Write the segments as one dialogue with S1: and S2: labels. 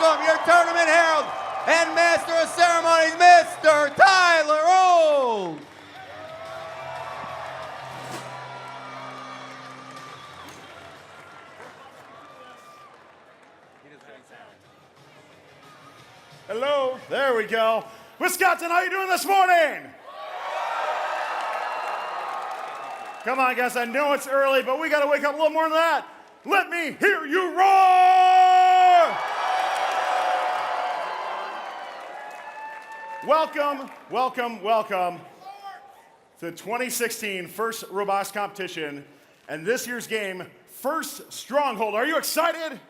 S1: welcome your tournament herald and master of ceremonies, Mr. Tyler Old.
S2: Hello, there we go. Wisconsin, how you doing this morning? Come on, guys, I know it's early, but we got to wake up a little more than that. Let me hear you roar! Welcome, welcome, welcome to the 2016 First Robotics Competition and this year's game, First Stronghold. Are you excited?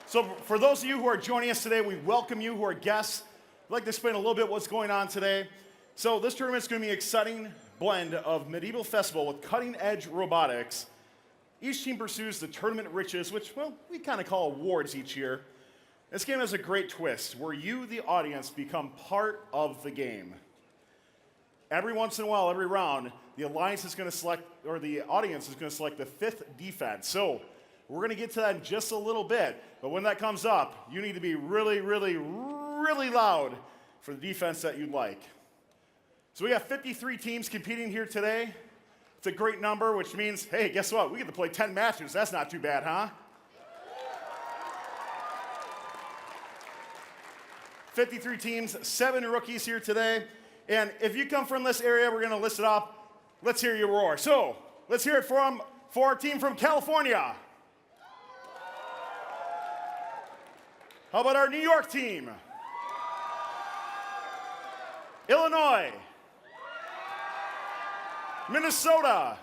S2: So for those of you who are joining us today, we welcome you who are guests. I'd like to explain a little bit what's going on today. So this tournament is going to be an exciting blend of medieval festival with cutting-edge robotics. Each team pursues the tournament riches, which, well, we kind of call awards each year. This game has a great twist where you, the audience, become part of the game. Every once in a while, every round, the alliance is going to select, or the audience is going to select the fifth defense. So we're going to get to that in just a little bit, but when that comes up, you need to be really, really, really loud for the defense that you'd like. So we have 53 teams competing here today. It's a great number, which means, hey, guess what? We get to play 10 matches. That's not too bad, huh? 53 teams, 7 rookies here today. And if you come from this area, we're going to list it off. Let's hear you roar. So let's hear it for our team from California. How about our New York team? Illinois. Minnesota.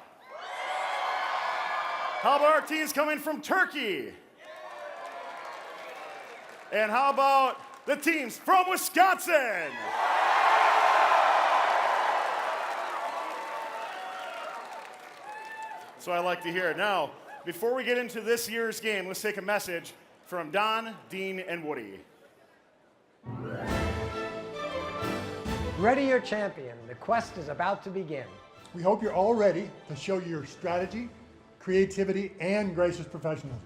S2: How about our teams coming from Turkey? And how about the teams from Wisconsin? So I like to hear it. Now, before we get into this year's game, let's take a message from Don, Dean, and Woody.
S3: Ready your champion. The quest is about to begin.
S4: We hope you're all ready to show your strategy, creativity, and gracious professionalism.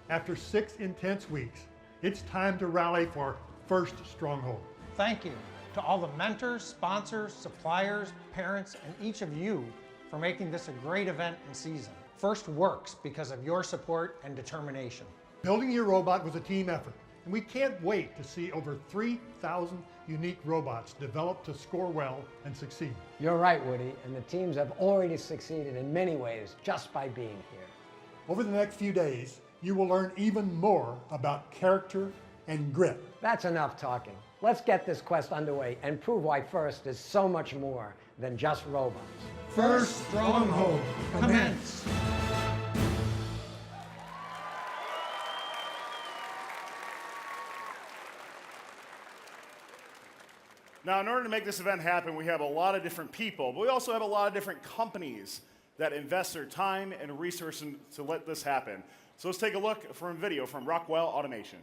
S4: After 6 intense weeks, it's time to rally for First Stronghold.
S5: Thank you to all the mentors, sponsors, suppliers, parents, and each of you for making this a great event and season. First works because of your support and determination.
S4: Building your robot was a team effort, and we can't wait to see over 3,000 unique robots developed to score well and succeed.
S3: You're right, Woody, and the teams have already succeeded in many ways just by being here.
S4: Over the next few days, you will learn even more about character and grit.
S3: That's enough talking. Let's get this quest underway and prove why First is so much more than just robots.
S4: First Stronghold, commence!
S2: Now, in order to make this event happen, we have a lot of different people, but we also have a lot of different companies that invest their time and resources to let this happen. So let's take a look from video from Rockwell Automation.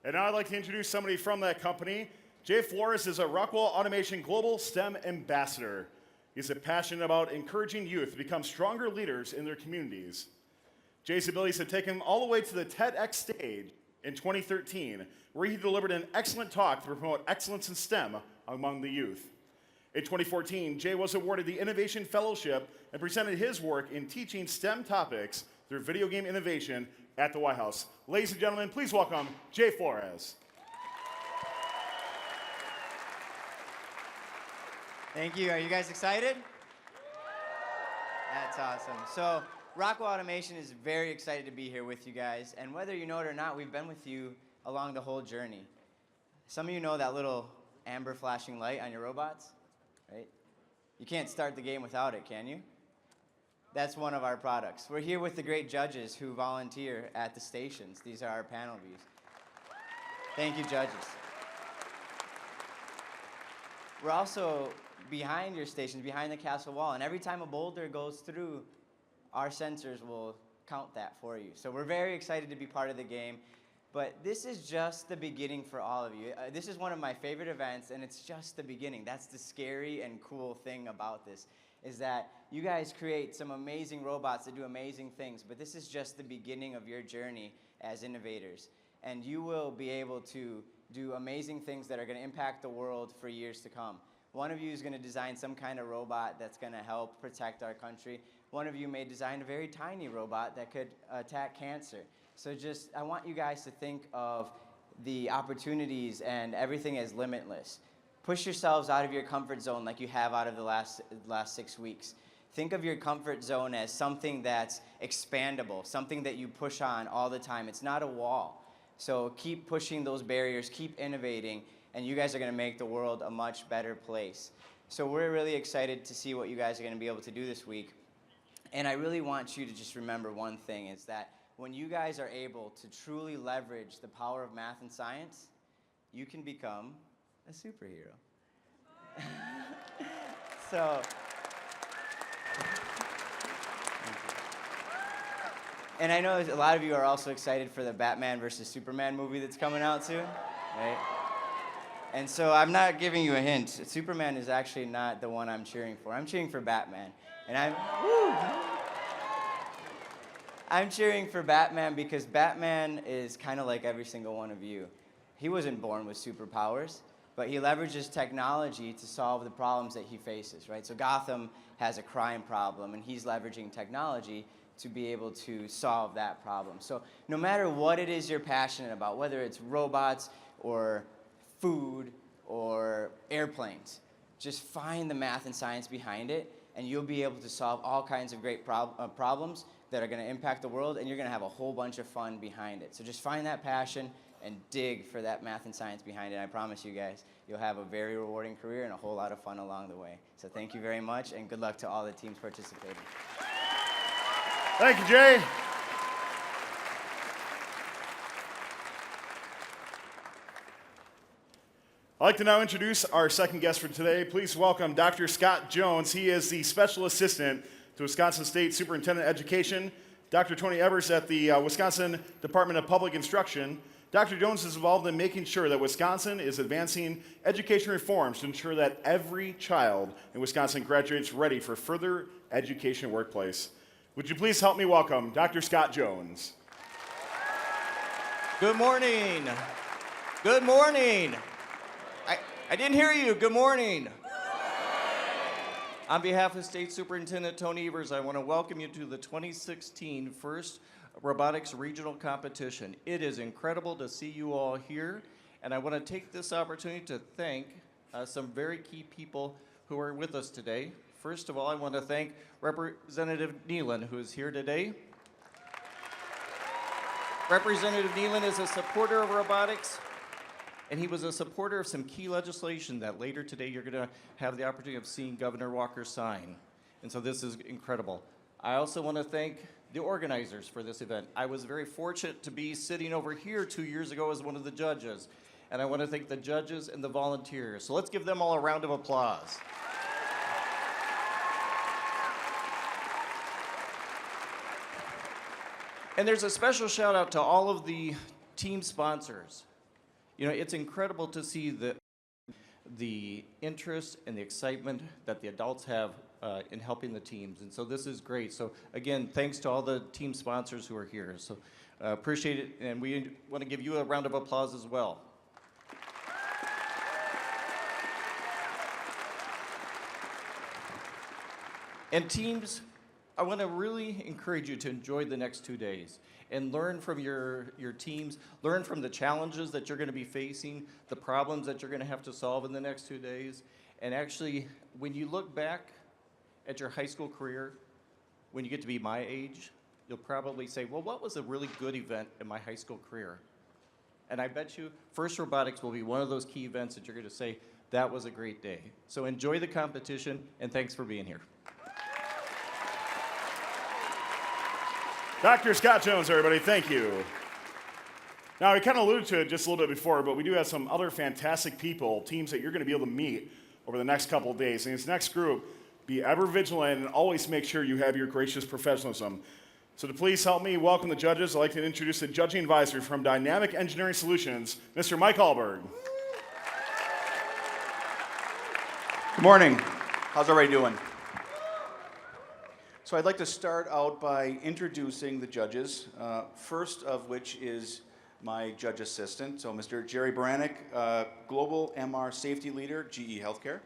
S2: And now I'd like to introduce somebody from that company. Jay Flores is a Rockwell Automation Global STEM Ambassador. He's passionate about encouraging youth to become stronger leaders in their communities. Jay's abilities have taken him all the way to the TEDx stage in 2013, where he delivered an excellent talk to promote excellence in STEM among the youth. In 2014, Jay was awarded the Innovation Fellowship and presented his work in teaching STEM topics through video game innovation at the White House. Ladies and gentlemen, please welcome Jay Flores.
S6: Thank you. Are you guys excited? That's awesome. So, Rockwell Automation is very excited to be here with you guys. And whether you know it or not, we've been with you along the whole journey. Some of you know that little amber flashing light on your robots, right? You can't start the game without it, can you? That's one of our products. We're here with the great judges who volunteer at the stations. These are our panel views. Thank you, judges. We're also behind your stations, behind the castle wall, and every time a boulder goes through, our sensors will count that for you. So we're very excited to be part of the game, but this is just the beginning for all of you. This is one of my favorite events, and it's just the beginning. That's the scary and cool thing about this, is that you guys create some amazing robots that do amazing things, but this is just the beginning of your journey as innovators. And you will be able to do amazing things that are going to impact the world for years to come. One of you is going to design some kind of robot that's going to help protect our country. One of you may design a very tiny robot that could attack cancer. So I want you guys to think of the opportunities and everything as limitless. Push yourselves out of your comfort zone like you have out of the last 6 weeks. Think of your comfort zone as something that's expandable, something that you push on all the time. It's not a wall. So keep pushing those barriers, keep innovating, and you guys are going to make the world a much better place. So we're really excited to see what you guys are going to be able to do this week. And I really want you to just remember one thing, is that when you guys are able to truly leverage the power of math and science, you can become a superhero. So, and I know a lot of you are also excited for the Batman versus Superman movie that's coming out soon, right? And so I'm not giving you a hint. Superman is actually not the one I'm cheering for. I'm cheering for Batman. And I'm cheering for Batman because Batman is kind of like every single one of you. He wasn't born with superpowers, but he leverages technology to solve the problems that he faces, right? So Gotham has a crime problem, and he's leveraging technology to be able to solve that problem. So no matter what it is you're passionate about, whether it's robots or food or airplanes, just find the math and science behind it, and you'll be able to solve all kinds of great problems that are going to impact the world, and you're going to have a whole bunch of fun behind it. So just find that passion and dig for that math and science behind it. I promise you guys, you'll have a very rewarding career and a whole lot of fun along the way. So thank you very much, and good luck to all the teams participating.
S2: Thank you, Jay. I'd like to now introduce our second guest for today. Please welcome Dr. Scott Jones. He is the Special Assistant to Wisconsin State Superintendent of Education. Dr. Tony Evers at the Wisconsin Department of Public Instruction. Dr. Jones is involved in making sure that Wisconsin is advancing education reforms to ensure that every child in Wisconsin graduates ready for further education workplace. Would you please help me welcome Dr. Scott Jones.
S7: Good morning. Good morning. I didn't hear you. Good morning. On behalf of State Superintendent Tony Evers, I want to welcome you to the 2016 First Robotics Regional Competition. It is incredible to see you all here, and I want to take this opportunity to thank some very key people who are with us today. First of all, I want to thank Representative Nealon, who is here today. Representative Nealon is a supporter of robotics, and he was a supporter of some key legislation that later today you're going to have the opportunity of seeing Governor Walker sign. And so this is incredible. I also want to thank the organizers for this event. I was very fortunate to be sitting over here 2 years ago as one of the judges. And I want to thank the judges and the volunteers. So let's give them all a round of applause. And there's a special shout out to all of the team sponsors. You know, it's incredible to see the interest and the excitement that the adults have in helping the teams. And so this is great. So again, thanks to all the team sponsors who are here. So appreciate it. And we want to give you a round of applause as well. And teams, I want to really encourage you to enjoy the next 2 days and learn from your teams, learn from the challenges that you're going to be facing, the problems that you're going to have to solve in the next 2 days. And actually, when you look back at your high school career, when you get to be my age, you'll probably say, well, what was a really good event in my high school career? And I bet you First Robotics will be one of those key events that you're going to say, that was a great day. So enjoy the competition, and thanks for being here.
S2: Dr. Scott Jones, everybody, thank you. Now, I kind of alluded to it just a little bit before, but we do have some other fantastic people, teams that you're going to be able to meet over the next couple of days. And this next group, be ever vigilant and always make sure you have your gracious professionalism. So to please help me welcome the judges, I'd like to introduce the judging advisor from Dynamic Engineering Solutions, Mr. Mike Hallberg.
S8: Good morning. How's everybody doing? So I'd like to start out by introducing the judges, first of which is my judge assistant, so Mr. Jerry Baranek, Global MR Safety Leader, GE Healthcare.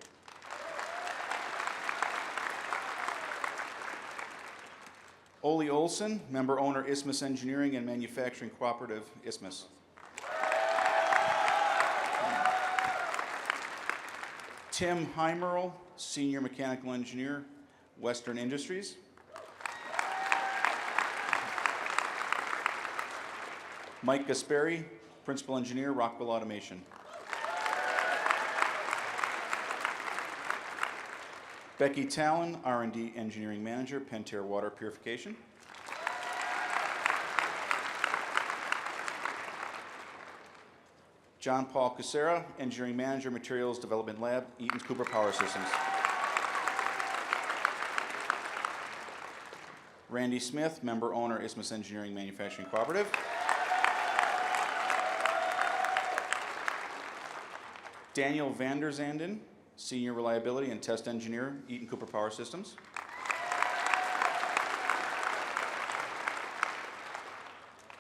S8: Ole Olson, Member Owner, Isthmus Engineering and Manufacturing Cooperative, Isthmus. Tim Heimerl, Senior Mechanical Engineer, Western Industries. Mike Gasperi, Principal Engineer, Rockwell Automation. Becky Talon, R&D Engineering Manager, Panther Water Purification. John Paul Casera, Engineering Manager, Materials Development Lab, Eaton's Cooper Power Systems. Randy Smith, Member Owner, Isthmus Engineering Manufacturing Cooperative. Daniel Vanderzanden, Senior Reliability and Test Engineer, Eaton Cooper Power Systems.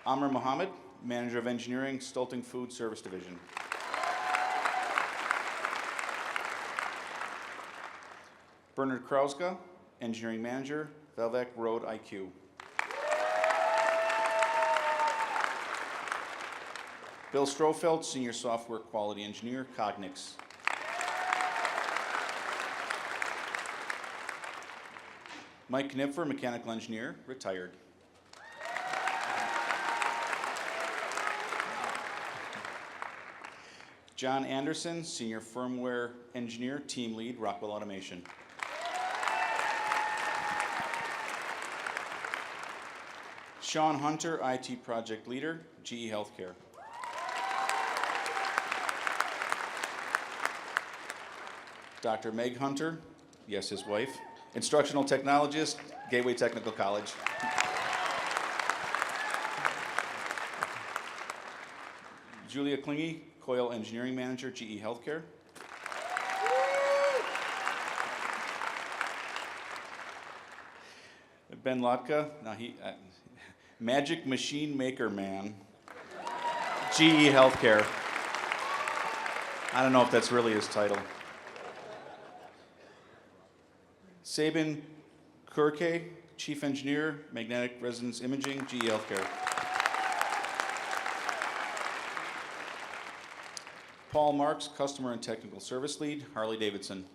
S8: Amr Mohammed, Manager of Engineering, Stulting Food Service Division. Bernard Krauska, Engineering Manager, Velvec Road IQ. Bill Strofeld, Senior Software Quality Engineer, Cognix. Mike Knipfer, Mechanical Engineer, retired. John Anderson, Senior Firmware Engineer, Team Lead, Rockwell Automation. Sean Hunter, IT Project Leader, GE Healthcare. Dr. Meg Hunter, yes, his wife, Instructional Technologist, Gateway Technical College. Julia Klinge, Coil Engineering Manager, GE Healthcare. Ben Lotka, now Magic Machine Maker Man, GE Healthcare. I don't know if that's really his title. Sabin Kurke, Chief Engineer, Magnetic Resonance Imaging, GE Healthcare. Paul Marks, Customer and Technical Service Lead, Harley-Davidson.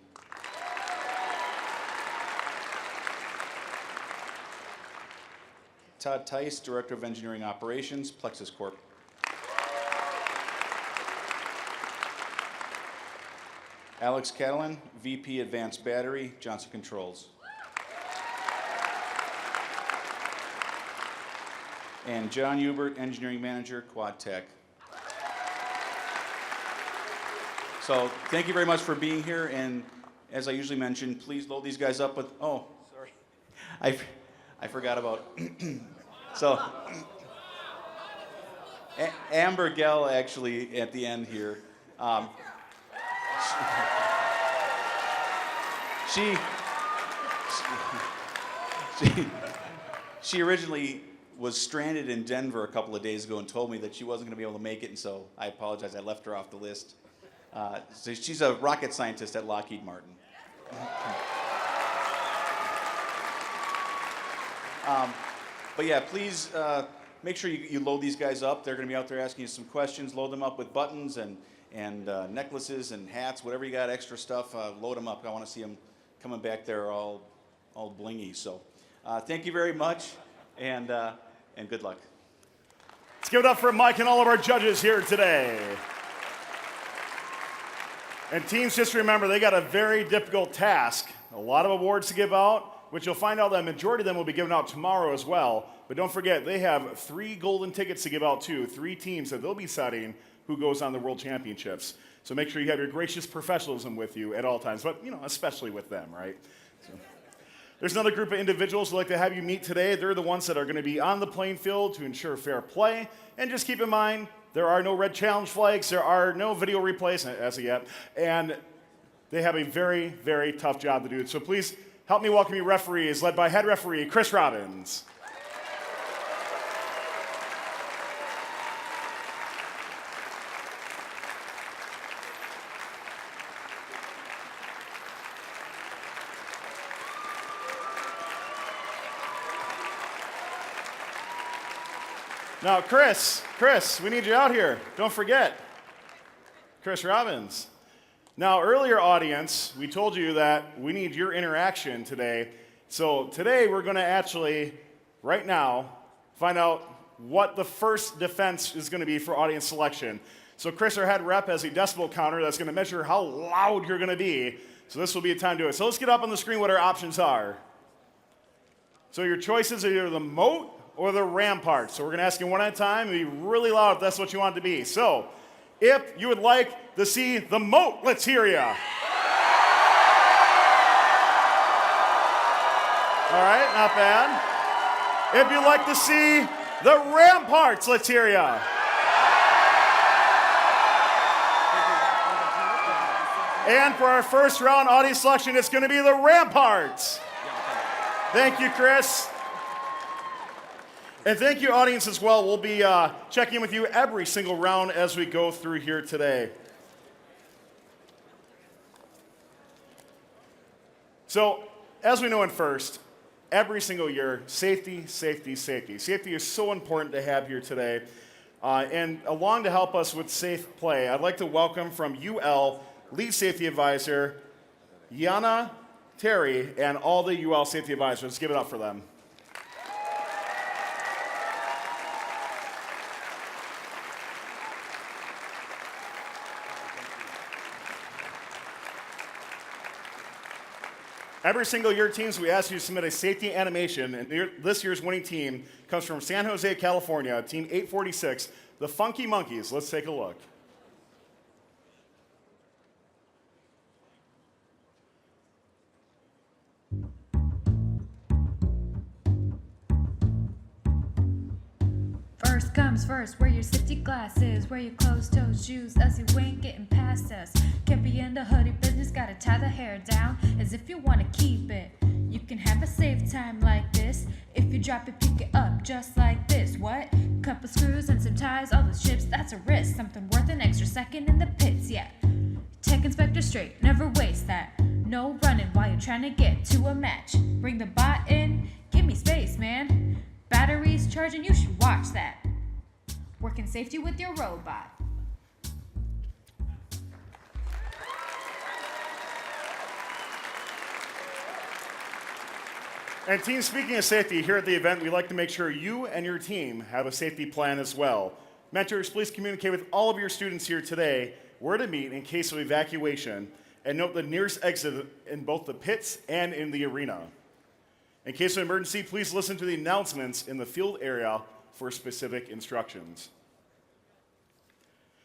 S8: Todd Tice, Director of Engineering Operations, Plexus Corp. Alex Catalan, VP Advanced Battery, Johnson Controls. And John Hubert, Engineering Manager, Quad Tech. So thank you very much for being here, and as I usually mention, please load these guys up with, oh, sorry. I forgot about, so, Amber Gell actually at the end here. She originally was stranded in Denver a couple of days ago and told me that she wasn't going to be able to make it, and so I apologize. I left her off the list. So she's a rocket scientist at Lockheed Martin. But yeah, please make sure you load these guys up. They're going to be out there asking you some questions. Load them up with buttons and necklaces and hats, whatever you got, extra stuff. Load them up. I want to see them coming back there all blingy. So thank you very much, and good luck.
S2: Let's give it up for Mike and all of our judges here today. And teams, just remember, they got a very difficult task. A lot of awards to give out, which you'll find out that a majority of them will be given out tomorrow as well. But don't forget, they have 3 golden tickets to give out too, 3 teams that they'll be setting who goes on the World Championships. So make sure you have your gracious professionalism with you at all times, but especially with them, right? So. There's another group of individuals who'd like to have you meet today. They're the ones that are going to be on the playing field to ensure fair play. And just keep in mind, there are no red challenge flags, there are no video replays as of yet, and they have a very, very tough job to do. So please help me welcome your referees, led by head referee Chris Robbins. Now, Chris, we need you out here. Don't forget. Chris Robbins. Now, earlier audience, we told you that we need your interaction today. So today we're going to actually, right now, find out what the first defense is going to be for audience selection. So Chris, our head rep, has a decibel counter that's going to measure how loud you're going to be. So this will be a time to do it. So let's get up on the screen what our options are. So your choices are either the moat or the rampart. So we're going to ask you one at a time and be really loud if that's what you want it to be. So if you would like to see the moat, let's hear ya. All right, not bad. If you'd like to see the ramparts, let's hear ya. And for our first round audience selection, it's going to be the ramparts. Thank you, Chris. And thank you, audience, as well. We'll be checking in with you every single round as we go through here today. So, as we know in first, every single year, safety, safety, safety. Safety is so important to have here today. And along to help us with safe play, I'd like to welcome from UL Lead Safety Advisor, Yana Terry, and all the UL Safety Advisors. Let's give it up for them. Every single year, teams, we ask you to submit a safety animation, and this year's winning team comes from San Jose, California, Team 846, the Funky Monkeys. Let's take a look.
S9: First comes first, wear your safety glasses, wear your closed-toed shoes, else you ain't getting past us. Can't be in the hoodie business, gotta tie the hair down as if you wanna keep it. You can have a safe time like this, if you drop it, pick it up just like this. What? Couple screws and some ties, all those chips, that's a risk. Something worth an extra second in the pits, yeah. Tech inspector straight, never waste that. No running while you're trying to get to a match. Bring the bot in, give me space, man. Batteries charging, you should watch that. Working safety with your robot.
S2: And team, speaking of safety, here at the event, we like to make sure you and your team have a safety plan as well. Mentors, please communicate with all of your students here today where to meet in case of evacuation, and note the nearest exit in both the pits and in the arena. In case of emergency, please listen to the announcements in the field area for specific instructions.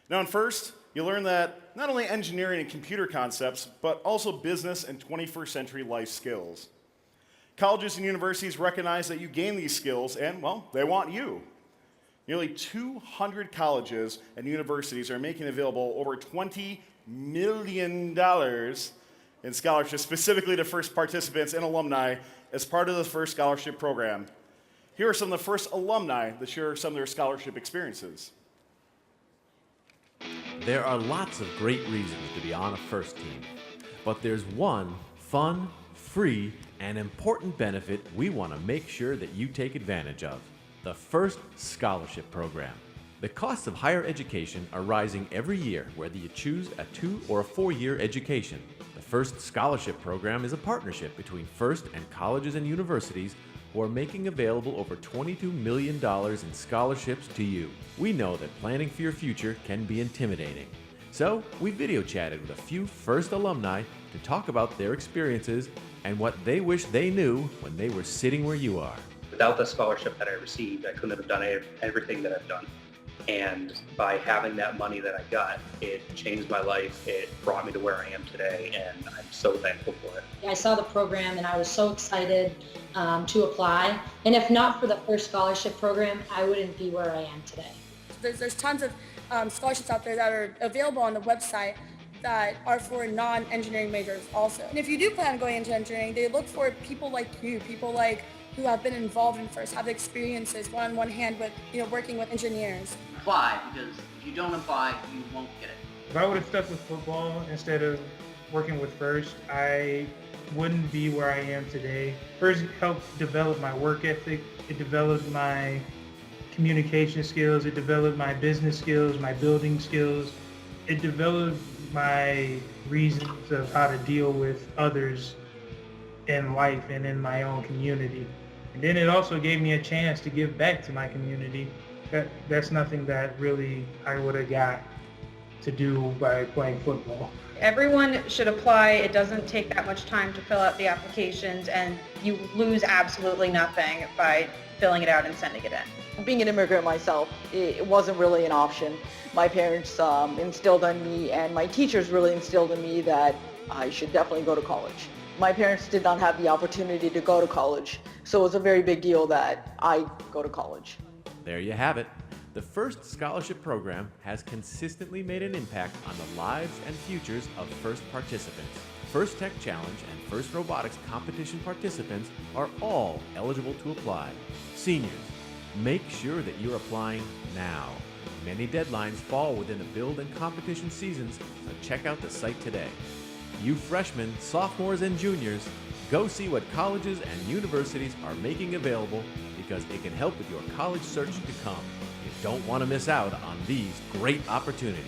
S2: Now, in first, you'll learn that not only engineering and computer concepts, but also business and 21st century life skills. Colleges and universities recognize that you gain these skills and, well, they want you. Nearly 200 colleges and universities are making available over $20 million in scholarships, specifically to first participants and alumni as part of the First Scholarship Program. Here are some of the first alumni that share some of their scholarship experiences.
S10: There are lots of great reasons to be on a first team, but there's one fun, free, and important benefit we want to make sure that you take advantage of: the FIRST Scholarship Program. The costs of higher education are rising every year, whether you choose a 2 or a 4-year education. The FIRST Scholarship Program is a partnership between FIRST and colleges and universities who are making available over $22 million in scholarships to you. We know that planning for your future can be intimidating. So we video chatted with a few FIRST alumni to talk about their experiences and what they wish they knew when they were sitting where you are.
S11: Without the scholarship that I received, I couldn't have done everything that I've done. And by having that money that I got, it changed my life. It brought me to where I am today, and I'm so thankful for it.
S12: I saw the program and I was so excited to apply. And if not for the FIRST Scholarship Program, I wouldn't be where I am today.
S13: There's tons of scholarships out there that are available on the website that are for non-engineering majors also. And if you do plan on going into engineering, they look for people like you, people like who have been involved in FIRST, have experiences one hand with, working with engineers.
S14: Apply, because if you don't apply, you won't get it.
S15: If I would have stuck with football instead of working with FIRST, I wouldn't be where I am today. FIRST helped develop my work ethic. It developed my communication skills. It developed my business skills, my building skills. It developed my reasons of how to deal with others in life and in my own community. And then it also gave me a chance to give back to my community. That's nothing that really I would have got to do by playing football.
S16: Everyone should apply. It doesn't take that much time to fill out the applications, and you lose absolutely nothing by filling it out and sending it in.
S17: Being an immigrant myself, it wasn't really an option. My parents instilled in me, and my teachers really instilled in me that I should definitely go to college. My parents did not have the opportunity to go to college, so it was a very big deal that I go to college.
S10: There you have it. The FIRST Scholarship Program has consistently made an impact on the lives and futures of FIRST participants. FIRST Tech Challenge and FIRST Robotics competition participants are all eligible to apply. Seniors, make sure that you're applying now. Many deadlines fall within the build and competition seasons, so check out the site today. You freshmen, sophomores, and juniors, go see what colleges and universities are making available, because it can help with your college search to come. You don't want to miss out on these great opportunities.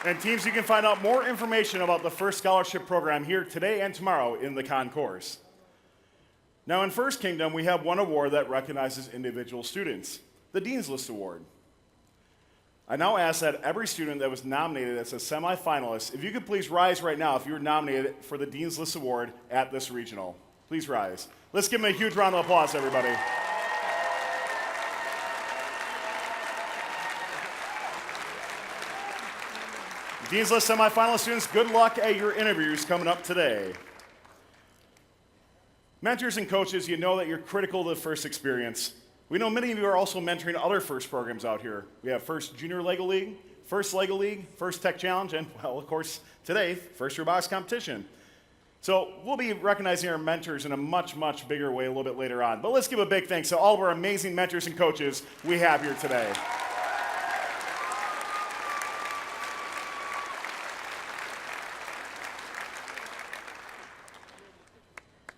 S2: And teams, you can find out more information about the FIRST Scholarship Program here today and tomorrow in the concourse. Now in First Kingdom, we have one award that recognizes individual students, the Dean's List Award. I now ask that every student that was nominated as a semifinalist, if you could please rise right now if you were nominated for the Dean's List Award at this regional. Please rise. Let's give them a huge round of applause, everybody. Dean's List semifinalist students, good luck at your interviews coming up today. Mentors and coaches, you know that you're critical to the FIRST experience. We know many of you are also mentoring other FIRST programs out here. We have FIRST Junior Lego League, FIRST Lego League, FIRST Tech Challenge, and, well, of course, today, FIRST Robotics Competition. So we'll be recognizing our mentors in a much, much bigger way a little bit later on. But let's give a big thanks to all of our amazing mentors and coaches we have here today.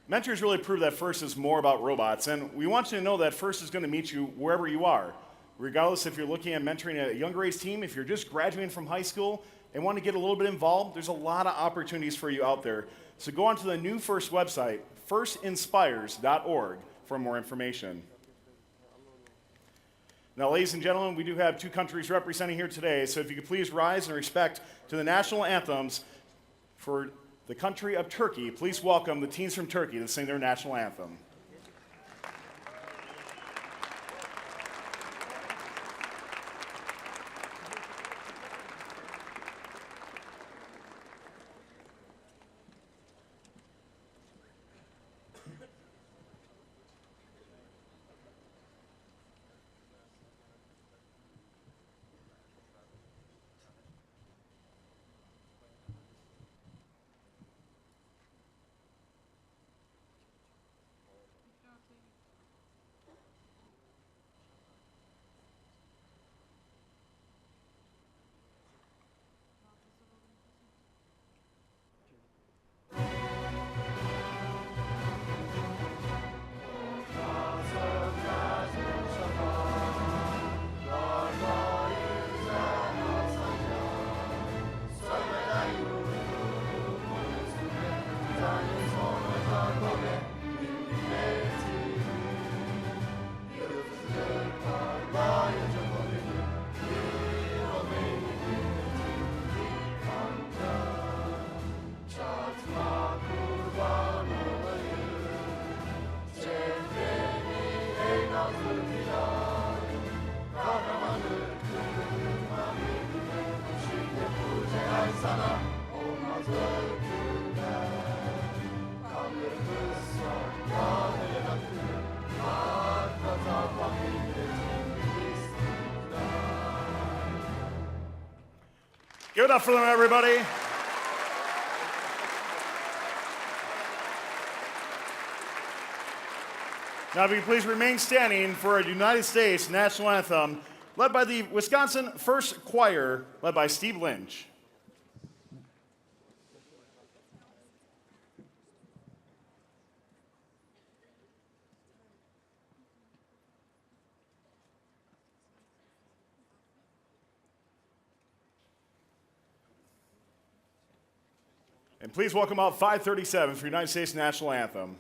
S2: Mentors really prove that FIRST is more about robots, and we want you to know that FIRST is going to meet you wherever you are. Regardless if you're looking at mentoring a younger age team, if you're just graduating from high school and want to get a little bit involved, there's a lot of opportunities for you out there. So go onto the new FIRST website, firstinspires.org, for more information. Now, ladies and gentlemen, we do have two countries representing here today, so if you could please rise in respect to the national anthems for the country of Turkey, please welcome the teams from Turkey to sing their national anthem. Give it up for them, everybody. Now, if you please remain standing for a United States national anthem led by the Wisconsin First Choir, led by Steve Lynch. And please welcome out 537 for United States national anthem.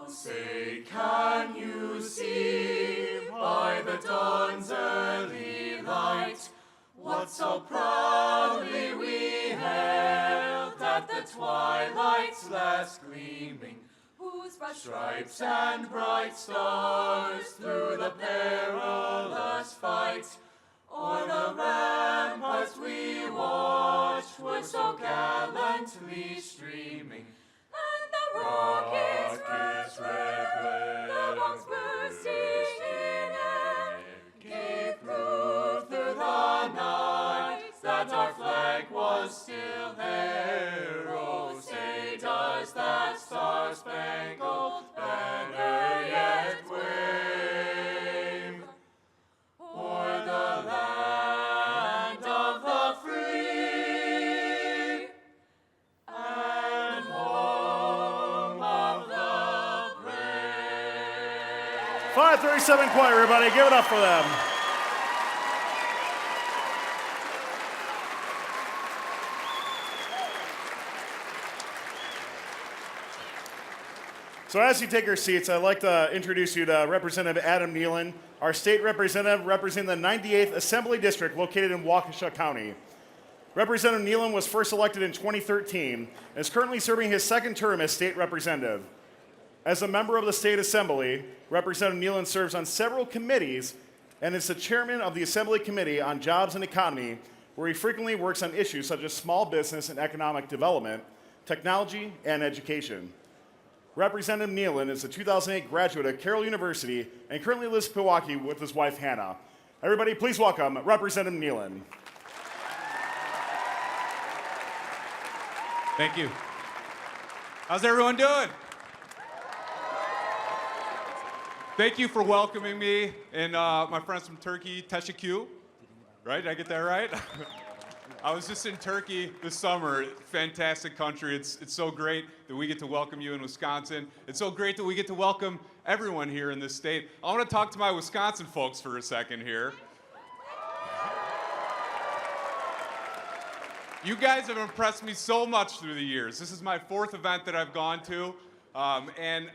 S18: Say, can you see by the dawn's early light what so proudly we hailed at the twilight's last gleaming, whose bright stripes and bright stars through the perilous fight o'er the ramparts we watched were so gallantly streaming. And the rockets red glare, the bombs bursting in air, gave proof through the night that our flag was still there. Oh, say, does that star-spangled banner yet wave o'er the land of the free and home of the brave?
S2: 537 Choir, everybody, give it up for them. So as you take your seats, I'd like to introduce you to Representative Adam Nealon, our state representative representing the 98th Assembly District located in Waukesha County. Representative Nealon was first elected in 2013 and is currently serving his second term as state representative. As a member of the State Assembly, Representative Nealon serves on several committees and is the chairman of the Assembly Committee on Jobs and Economy, where he frequently works on issues such as small business and economic development, technology, and education. Representative Nealon is a 2008 graduate at Carroll University and currently lives in Milwaukee with his wife, Hannah. Everybody, please welcome Representative Nealon.
S19: Thank you. How's everyone doing? Thank you for welcoming me and my friends from Turkey, Teşekkür. Right? Did I get that right? I was just in Turkey this summer. Fantastic country. It's so great that we get to welcome you in Wisconsin. It's so great that we get to welcome everyone here in this state. I want to talk to my Wisconsin folks for a second here. You guys have impressed me so much through the years. This is my fourth event that I've gone to, and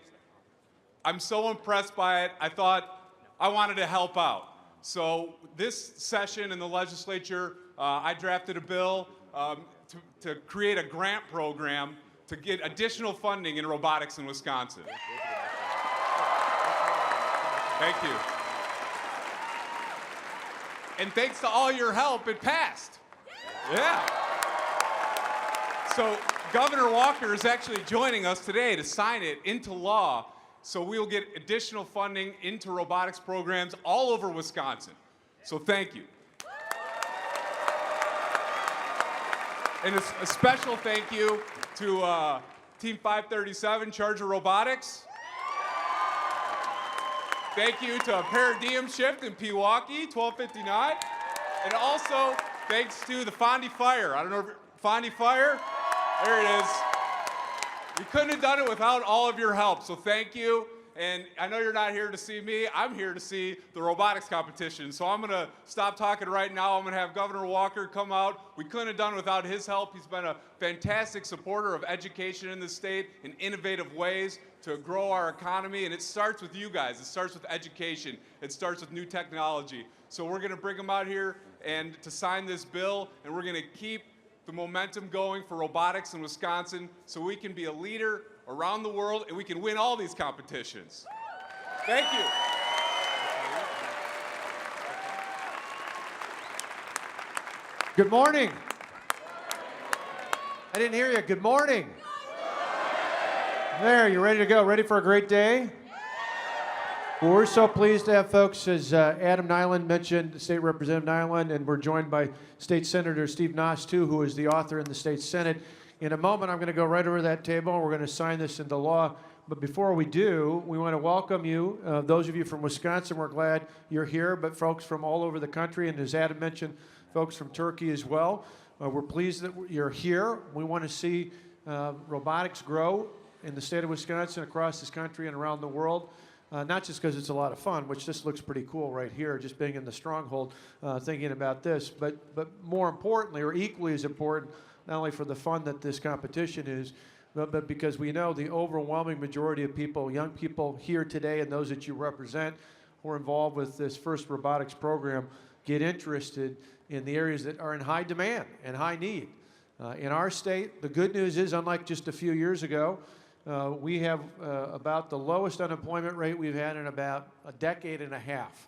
S19: I'm so impressed by it. I thought I wanted to help out. So this session in the legislature, I drafted a bill to create a grant program to get additional funding in robotics in Wisconsin. Thank you. And thanks to all your help, it passed. Yeah. So Governor Walker is actually joining us today to sign it into law, so we'll get additional funding into robotics programs all over Wisconsin. So thank you. And a special thank you to Team 537, Charger Robotics. Thank you to Paradigm Shift in Milwaukee, 1259. And also, thanks to the Fondy Fire. I don't know if Fondy Fire, there it is. We couldn't have done it without all of your help, so thank you. And I know you're not here to see me. I'm here to see the robotics competition. So I'm going to stop talking right now. I'm going to have Governor Walker come out. We couldn't have done it without his help. He's been a fantastic supporter of education in the state in innovative ways to grow our economy. And it starts with you guys. It starts with education. It starts with new technology. So we're going to bring him out here and to sign this bill, and we're going to keep the momentum going for robotics in Wisconsin so we can be a leader around the world and we can win all these competitions. Thank you.
S20: Good morning. I didn't hear you. Good morning. There, you ready to go? Ready for a great day? Well, we're so pleased to have folks, as Adam Nyland mentioned, State Representative Nyland, and we're joined by State Senator Steve Noss, too, who is the author in the State Senate. In a moment, I'm going to go right over that table, and we're going to sign this into law. But before we do, we want to welcome you. Those of you from Wisconsin, we're glad you're here, but folks from all over the country, and as Adam mentioned, folks from Turkey as well. We're pleased that you're here. We want to see robotics grow in the state of Wisconsin, across this country, and around the world. Not just because it's a lot of fun, which this looks pretty cool right here, just being in the stronghold, thinking about this, but more importantly, or equally as important, not only for the fun that this competition is, but because we know the overwhelming majority of people, young people here today and those that you represent who are involved with this first robotics program, get interested in the areas that are in high demand and high need. In our state, the good news is, unlike just a few years ago, we have about the lowest unemployment rate we've had in about a decade and a half.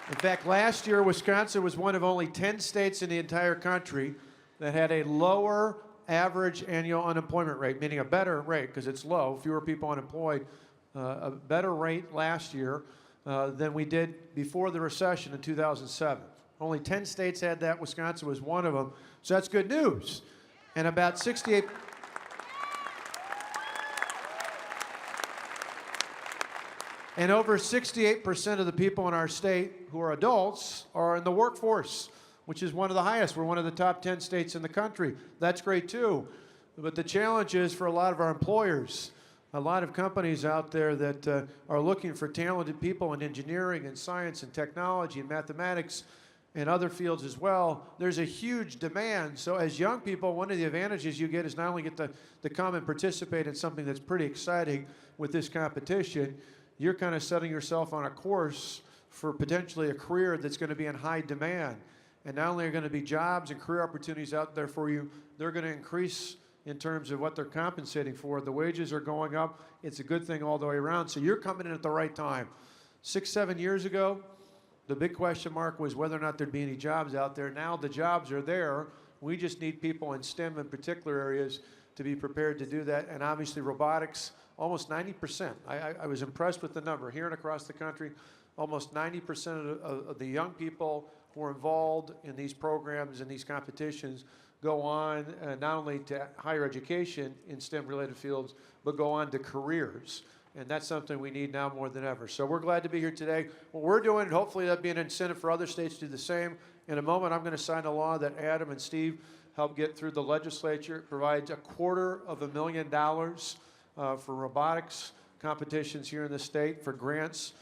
S20: In fact, last year, Wisconsin was one of only 10 states in the entire country that had a lower average annual unemployment rate, meaning a better rate, because it's low, fewer people unemployed, a better rate last year than we did before the recession in 2007. Only 10 states had that. Wisconsin was one of them. So that's good news. And about 68... And over 68% of the people in our state who are adults are in the workforce, which is one of the highest. We're one of the top 10 states in the country. That's great too. But the challenge is for a lot of our employers, a lot of companies out there that are looking for talented people in engineering and science and technology and mathematics and other fields as well. There's a huge demand. So as young people, one of the advantages you get is not only get to come and participate in something that's pretty exciting with this competition, you're kind of setting yourself on a course for potentially a career that's going to be in high demand. And not only are going to be jobs and career opportunities out there for you, they're going to increase in terms of what they're compensating for. The wages are going up. It's a good thing all the way around. So you're coming in at the right time. 6, 7 years ago, the big question mark was whether or not there'd be any jobs out there. Now the jobs are there. We just need people in STEM in particular areas to be prepared to do that. And obviously robotics, almost 90%. I was impressed with the number. Here and across the country, almost 90% of the young people who are involved in these programs and these competitions go on not only to higher education in STEM-related fields, but go on to careers. And that's something we need now more than ever. So we're glad to be here today. What we're doing, hopefully that'll be an incentive for other states to do the same. In a moment, I'm going to sign a law that Adam and Steve helped get through the legislature. It provides $250,000 for robotics competitions here in the state, for grants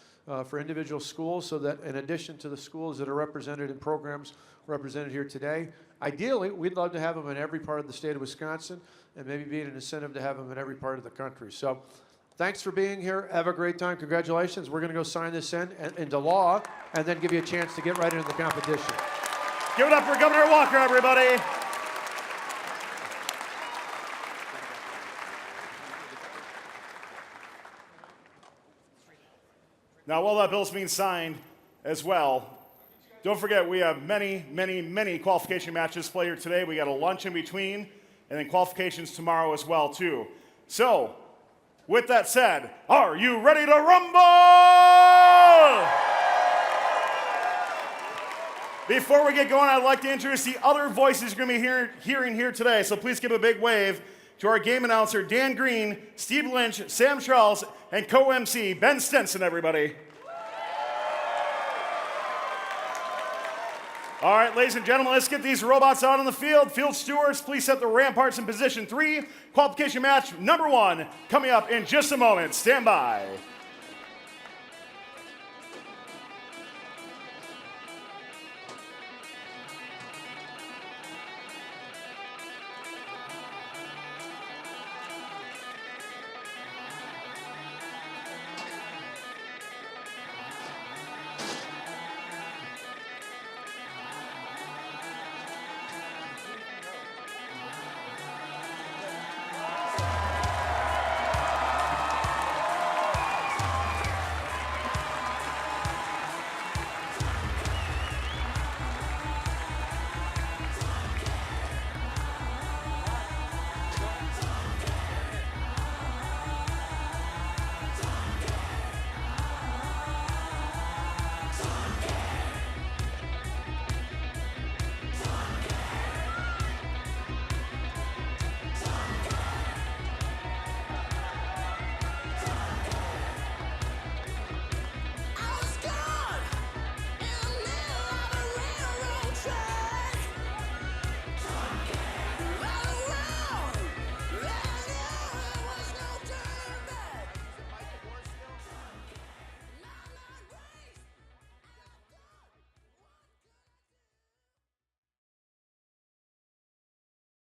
S20: for individual schools, so that in addition to the schools that are represented in programs represented here today, ideally, we'd love to have them in every part of the state of Wisconsin and maybe be an incentive to have them in every part of the country. So thanks for being here. Have a great time. Congratulations. We're going to go sign this into law and then give you a chance to get right into the competition.
S2: Give it up for Governor Walker, everybody. Now, while that bill's being signed as well, don't forget we have many, many, many qualification matches played here today. We got a lunch in between, and then qualifications tomorrow as well, too. So, with that said, are you ready to rumble? Before we get going, I'd like to introduce the other voices you're going to be hearing here today. So please give a big wave to our game announcer, Dan Green, Steve Lynch, Sam Charles, and co-MC, Ben Stenson, everybody. All right, ladies and gentlemen, let's get these robots out on the field. Field stewards, please set the ramparts in position 3. Qualification match number 1 coming up in just a moment. Stand by.